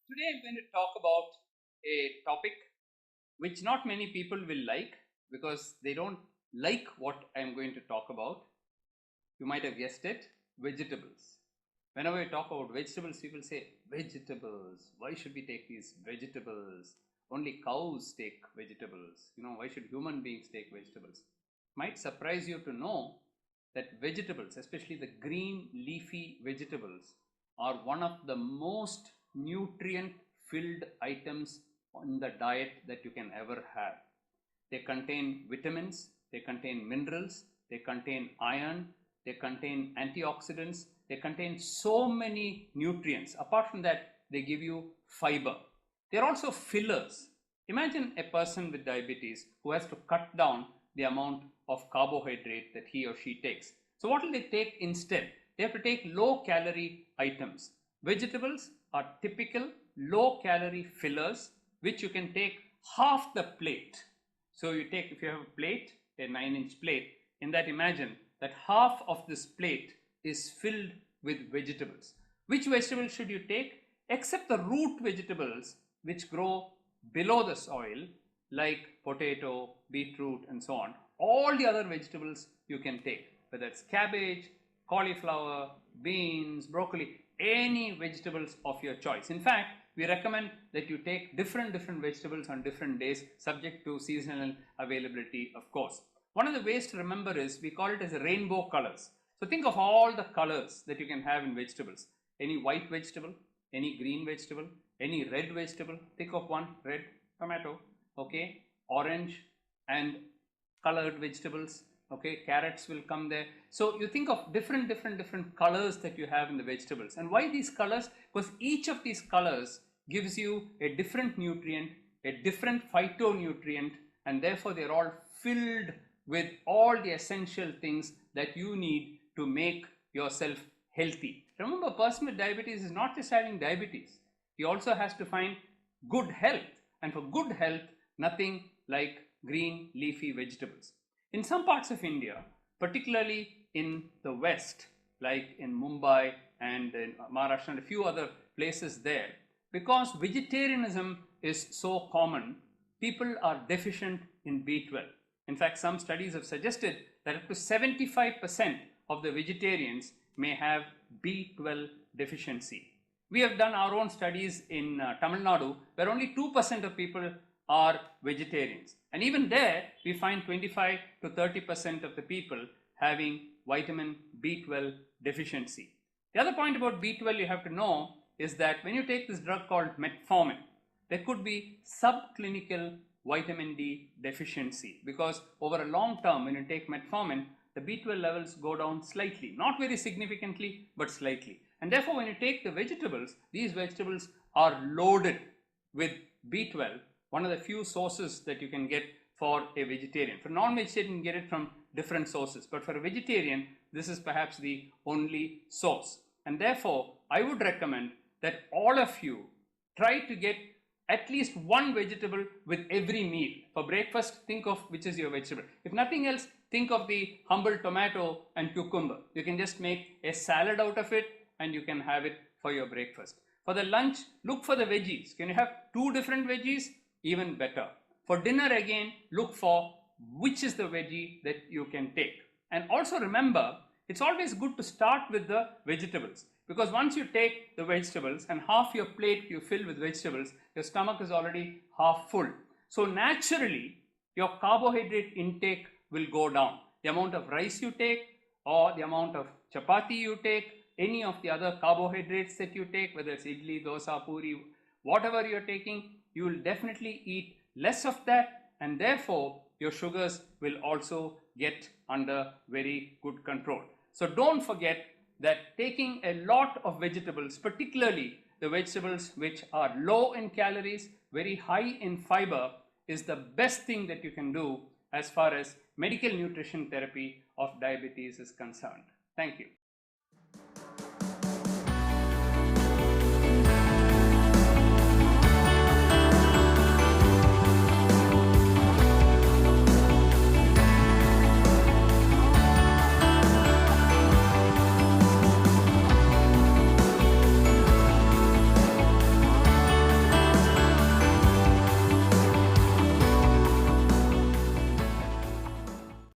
Today I'm going to talk about a topic which not many people will like because they don't like what I'm going to talk about. You might have guessed it, vegetables. Whenever we talk about vegetables, people say, vegetables, why should we take these vegetables? Only cows take vegetables. Why should human beings take vegetables? Might surprise you to know that vegetables, especially the green leafy vegetables, are one of the most nutrient filled items in the diet that you can ever have. They contain vitamins, they contain minerals, they contain iron, they contain antioxidants, they contain so many nutrients. Apart from that, they give you fiber. They're also fillers. Imagine a person with diabetes who has to cut down the amount of carbohydrate that he or she takes. So what will they take instead? They have to take low calorie items. Vegetables are typical low calorie fillers which you can take half the plate. So you take, if you have a plate, a 9-inch plate, in that imagine that half of this plate is filled with vegetables. Which vegetables should you take? Except the root vegetables which grow below the soil like potato, beetroot and so on. All the other vegetables you can take, whether it's cabbage, cauliflower, beans, broccoli, any vegetables of your choice. In fact, we recommend that you take different vegetables on different days, subject to seasonal availability, of course. One of the ways to remember is we call it as rainbow colors. So think of all the colors that you can have in vegetables. Any white vegetable, any green vegetable, any red vegetable. Think of one, red tomato, okay, orange and colored vegetables, okay, carrots will come there. So you think of different colors that you have in the vegetables. And why these colors? Because each of these colors gives you a different nutrient, a different phytonutrient, and therefore they're all filled with all the essential things that you need to make yourself healthy. Remember, a person with diabetes is not just having diabetes. He also has to find good health. And for good health, nothing like green leafy vegetables. In some parts of India, particularly in the west, like in Mumbai and in Maharashtra and a few other places there, because vegetarianism is so common, people are deficient in B12. In fact, some studies have suggested that up to 75% of the vegetarians may have B12 deficiency. We have done our own studies in Tamil Nadu, where only 2% of people are vegetarians. And even there, we find 25 to 30% of the people having vitamin B12 deficiency. The other point about B12 you have to know is that when you take this drug called metformin, there could be subclinical vitamin D deficiency, because over a long term, when you take metformin, the B12 levels go down slightly, not very significantly, but slightly. And therefore, when you take the vegetables, these vegetables are loaded with B12, one of the few sources that you can get for a vegetarian. For non-vegetarian, you can get it from different sources, but for a vegetarian, this is perhaps the only source. And therefore, I would recommend that all of you try to get at least one vegetable with every meal. For breakfast, think of which is your vegetable. If nothing else, think of the humble tomato and cucumber. You can just make a salad out of it and you can have it for your breakfast. For the lunch, look for the veggies. Can you have 2 different veggies? Even better. For dinner again, look for which is the veggie that you can take. And also remember, it's always good to start with the vegetables, because once you take the vegetables and half your plate you fill with vegetables, your stomach is already half full. So naturally, your carbohydrate intake will go down. The amount of rice you take, or the amount of chapati you take, any of the other carbohydrates that you take, whether it's idli, dosa, puri, whatever you're taking, you will definitely eat less of that, and therefore your sugars will also get under very good control. So don't forget that taking a lot of vegetables, particularly the vegetables which are low in calories, very high in fiber, is the best thing that you can do as far as medical nutrition therapy of diabetes is concerned. Thank you.